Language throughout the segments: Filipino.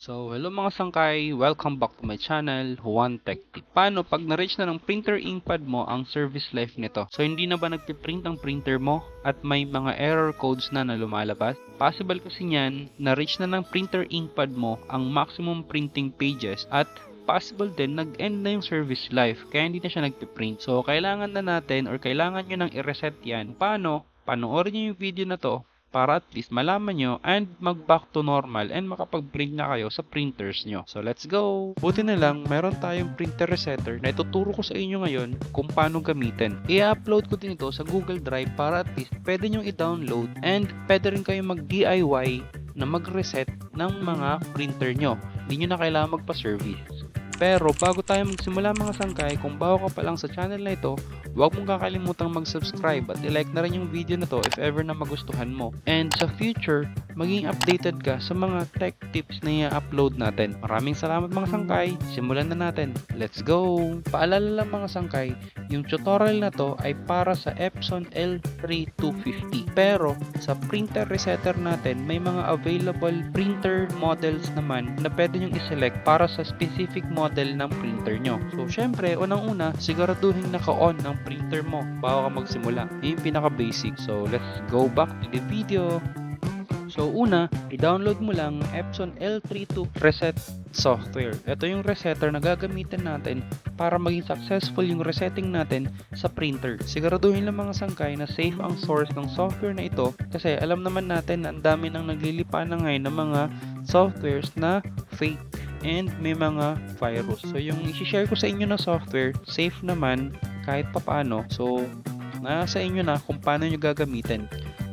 Hello mga sangkay, welcome back to my channel, Juan Tech Tip. Paano pag na-reach na ng printer inkpad mo ang service life nito? So hindi na ba nagpiprint ang printer mo at may mga error codes na lumalabas? Possible kasi niyan, na-reach na ng printer inkpad mo ang maximum printing pages at possible din nag-end na yung service life kaya hindi na siya nagpiprint. So kailangan na natin or kailangan nyo nang i-reset yan. Paano? Panoorin nyo yung video na to para at least malaman nyo and mag-back to normal and makapag-print na kayo sa printers nyo. So let's go! Buti na lang, meron tayong printer resetter na ituturo ko sa inyo ngayon kung paano gamitin. I-upload ko din ito sa Google Drive para at least pwede nyo i-download and pwede rin kayo mag-DIY na mag-reset ng mga printer nyo. Hindi nyo na kailangan magpa-service. Pero bago tayo magsimula mga sangkay, kung bago ka pa lang sa channel na ito, huwag mong kakalimutang mag-subscribe at i-like na rin yung video na to if ever na magustuhan mo. And sa future, maging updated ka sa mga tech tips na i-upload natin. Maraming salamat mga sangkay, simulan na natin. Let's go! Paalala lang mga sangkay, yung tutorial na to ay para sa Epson L3250. Pero sa printer resetter natin, may mga available printer models naman na pwede nyong i-select para sa specific model ng printer nyo. So syempre, unang-una, siguraduhin naka-on ang printer mo bago ka magsimula. Yun yung pinaka-basic. So let's go back to the video. So una, i-download mo lang Epson L32 Reset software. Ito yung resetter na gagamitin natin para maging successful yung resetting natin sa printer. Siguraduhin lang mga sangkay na safe ang source ng software na ito kasi alam naman natin na ang dami nang naglilipan na ngayon ng mga softwares na fake and may mga virus. So yung i-share ko sa inyo na software, safe naman kahit papaano. So nasa inyo na kung paano nyo gagamitin.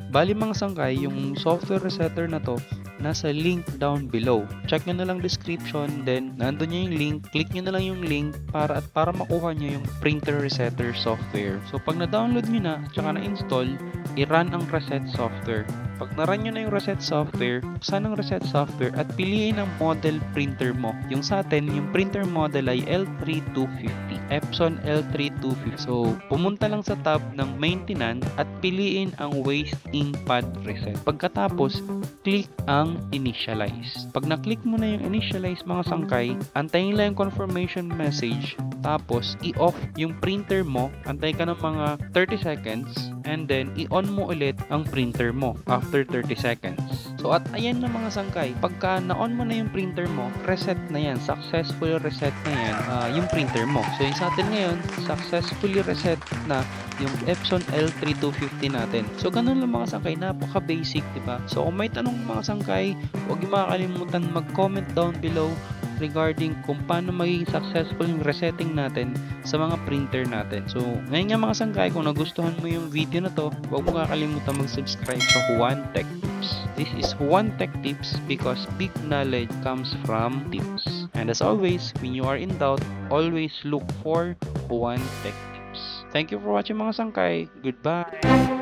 Bali mga sangkay, yung software resetter na to, nasa link down below. Check nyo na lang description, then nandun nyo yung link, click nyo na lang yung link para makuha nyo yung printer resetter software. So pag na-download nyo na, tsaka na-install, i-run ang reset software. Pag na-run nyo na yung reset software, buksan ang reset software at piliin ang model printer mo. Yung sa atin, yung printer model ay L3250. Epson L3250. So, pumunta lang sa tab ng maintenance at piliin ang waste ink pad reset. Pagkatapos, click ang initialize. Pag na-click mo na yung initialize mga sangkay, antayin lang yung confirmation message. Tapos, i-off yung printer mo. Antay ka ng mga 30 seconds. And then, i-on mo ulit ang printer mo after 30 seconds. So, at ayan na mga sangkay. Pagka na-on mo na yung printer mo, reset na yan. Successful reset na yan yung printer mo. So, yung sa atin ngayon, successfully reset na yung Epson L3250 natin. So, ganun lang mga sangkay. Napaka-basic, diba? So, kung may tanong mga sangkay, huwag yung makakalimutan mag-comment down below regarding kung paano magiging successful yung resetting natin sa mga printer natin. So, ngayon nga mga sangkay, kung nagustuhan mo yung video na to, huwag mo kakalimutan mag-subscribe sa Juan Tech Tips. This is Juan Tech Tips because big knowledge comes from tips. And as always, when you are in doubt, always look for Juan Tech Tips. Thank you for watching mga sangkay. Goodbye!